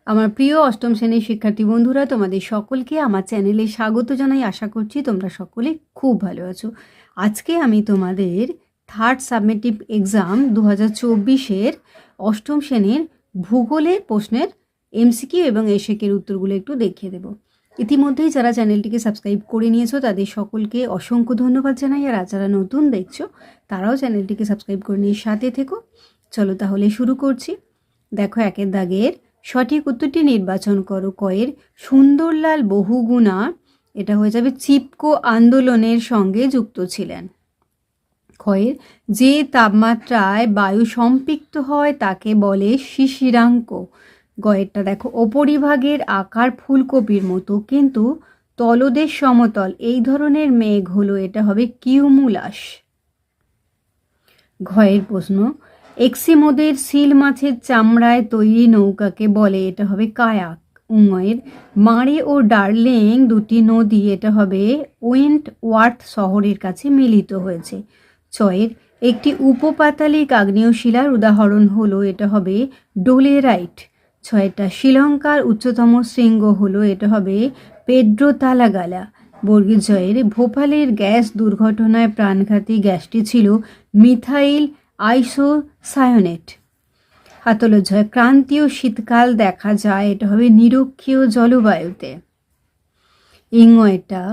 আমার প্রিয় অষ্টম শ্রেণীর শিক্ষার্থী বন্ধুরা, তোমাদের সকলকে আমার চ্যানেলে স্বাগত জানাই। আশা করছি তোমরা সকলে খুব ভালো আছো। আজকে আমি তোমাদের থার্ড সাবমিটিভ এক্সাম 2024-এর অষ্টম শ্রেণীর ভূগোলের প্রশ্নের এমসিকিউ এবং এসএকের উত্তরগুলো একটু দেখিয়ে দেবো। ইতিমধ্যেই যারা চ্যানেলটিকে সাবস্ক্রাইব করে নিয়েছো তাদের সকলকে অসংখ্য ধন্যবাদ জানাই, আর যারা নতুন দেখছো তারাও চ্যানেলটিকে সাবস্ক্রাইব করে নিয়ে সাথে থেকো। চলো তাহলে শুরু করছি। দেখো, একের দাগের সঠিক উত্তরটি নির্বাচন করো। কয়ের সুন্দরলাল বহুগুণা, এটা হয়ে যাবে চিপকো আন্দোলনের সঙ্গে যুক্ত ছিলেন। ক্ষয়ের যে তাপমাত্রায় বায়ু সম্পৃক্ত হয় তাকে বলে শিশিরাঙ্ক। গয়েরটা দেখো, ওপরিভাগের আকার ফুলকপির মতো কিন্তু তলদেশ সমতল, এই ধরনের মেঘ হলো, এটা হবে কিউমুলাস। ঘয়ের প্রশ্ন, এক্সিমোদের সিল মাছের চামড়ায় তৈরি নৌকাকে বলে, এটা হবে কায়াক। উঙয়ের মারে ও ডার্লিং দুটি নদী, এটা হবে ওয়েন্ট ওয়ার্থ শহরের কাছে মিলিত হয়েছে। চয়ের একটি উপপাতালিক আগ্নেয়শিলার উদাহরণ হলো, এটা হবে ডোলেরাইট। ছয়টা শ্রীলঙ্কার উচ্চতম শৃঙ্গ হলো, এটা হবে পেড্রো তালাগালা। বর্গীর জয়ের ভোপালের গ্যাস দুর্ঘটনায় প্রাণঘাতী গ্যাসটি ছিল মিথাইল আইসোসায়োনেট। হাতলের জয় ক্রান্তীয় শীতকাল দেখা যায়, এটা হবে নিরক্ষীয় জলবায়ুতে। ইংটা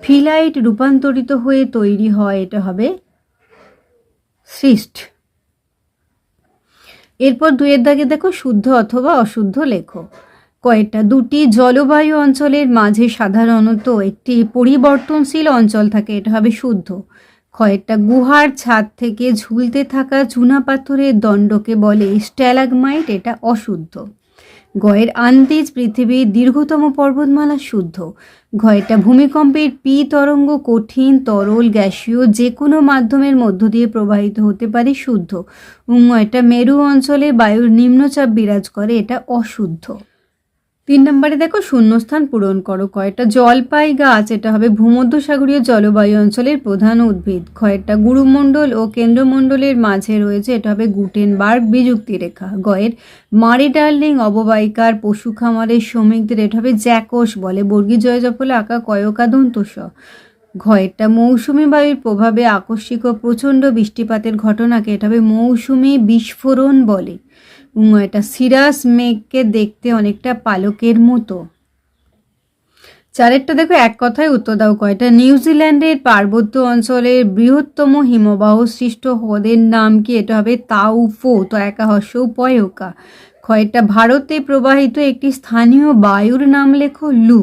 ফিলাইট রূপান্তরিত হয়ে তৈরি হয়, এটা হবে সৃষ্ট। এরপর দুয়ের দাগে দেখো, শুদ্ধ অথবা অশুদ্ধ লেখো। কয়েকটা দুটি জলবায়ু অঞ্চলের মাঝে সাধারণত একটি পরিবর্তনশীল অঞ্চল থাকে, এটা হবে শুদ্ধ। কয়েকটা গুহার ছাদ থেকে ঝুলতে থাকা চুনাপাথরের দণ্ডকে বলে স্ট্যালাগমাইট, এটা অশুদ্ধ। গয়ের আন্দিজ পৃথিবীর দীর্ঘতম পর্বতমালা, শুদ্ধ। ঘয়েরটা ভূমিকম্পের পি তরঙ্গ কঠিন তরল গ্যাসীয় যে কোনো মাধ্যমের মধ্য দিয়ে প্রবাহিত হতে পারে, শুদ্ধ। এটা মেরু অঞ্চলে বায়ুর নিম্নচাপ বিরাজ করে, এটা অশুদ্ধ। 3 নম্বরে দেখো, শূন্যস্থান পূরণ করো। কয়েকটা জলপাই গাছ, এটা হবে ভূমধ্যসাগরীয় জলবায়ু অঞ্চলের প্রধান উদ্ভিদ। কয়েকটা গুরুমণ্ডল ও কেন্দ্রমণ্ডলের মাঝে রয়েছে, এটা হবে গুটেনবার্গ বিযুক্তি রেখা। গয়ের মারে ডার্লিং অববাহিকার পশু খামারের শ্রমিকদের, এটা হবে জ্যাকস বলে। বর্গীর জয়জফলে আঁকা কয়কা দন্তস। ঘয়েরটা মৌসুমি বায়ুর প্রভাবে আকস্মিক ও প্রচণ্ড বৃষ্টিপাতের ঘটনাকে, এটা হবে মৌসুমি বিস্ফোরণ বলে। এটা সিরাস মেঘকে দেখতে অনেকটা পালকের মতো। চারেরটা দেখো, এক কথায় উত্তর দাও। কয়টা নিউজিল্যান্ডের পার্বত্য অঞ্চলের বৃহত্তম হিমবাহ সৃষ্ট হ্রদের নাম কি, এটা হবে তাউফো, তো একা হর্ষ পয়কা। কয়েকটা ভারতে প্রবাহিত একটি স্থানীয় বায়ুর নাম লেখো, লু।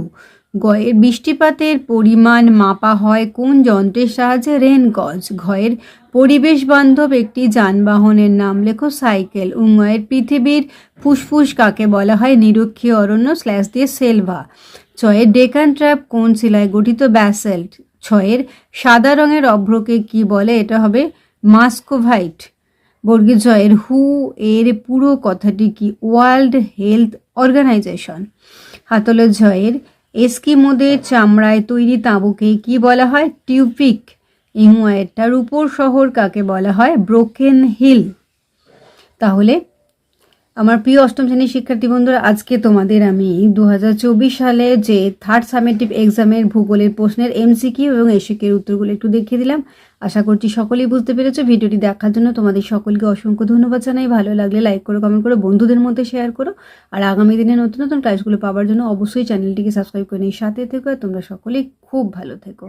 গয়ের বৃষ্টিপাতের পরিমাণ মাপা হয় কোন যন্ত্রের সাহায্যে, রেন গজ। ঘয়ের পরিবেশ বান্ধব একটি যানবাহনের নাম লেখো, সাইকেল। উঙয়ের পৃথিবীর ফুসফুস কাকে বলা হয়, নিরক্ষীয় অরণ্য / দিয়ে সেলভা। ছয়ের ডেকান ট্র্যাপ কোন শিলায় গঠিত, ব্যাসেল্ট। ছয়ের সাদা রঙের অভ্রকে কি বলে, এটা হবে মাস্কোভাইট। বর্গীর জয়ের হু এর পুরো কথাটি কি, ওয়ার্ল্ড হেলথ অর্গানাইজেশন। হাতলের জয়ের এস্কিমোদের চামড়ায় তৈরি তাঁবুকে কি বলা হয়, টিউপিক। ইংওয়েরটার উপর শহর কাকে বলা হয়, ব্রোকেন হিল। তাহলে আমার প্রিয় অষ্টম শ্রেণীর শিক্ষার্থী বন্ধুরা, আজকে তোমাদের আমি 2024 সালে যে থার্ড সামেটিভ এক্সামের ভূগোলের প্রশ্নের এমসিকিউ এবং এসএকের উত্তরগুলো একটু দেখিয়ে দিলাম। আশা করছি সকলেই বুঝতে পেরেছো। ভিডিওটি দেখার জন্য তোমাদের সকলকে অসংখ্য ধন্যবাদ জানাই। ভালো লাগলে লাইক করো, কমেন্ট করো, বন্ধুদের মধ্যে শেয়ার করো। আর আগামী দিনে নতুন নতুন ক্লাসগুলো পাওয়ার জন্য অবশ্যই চ্যানেলটিকে সাবস্ক্রাইব করে নিয়ে সাথে থেকো। তোমরা সকলেই খুব ভালো থেকো।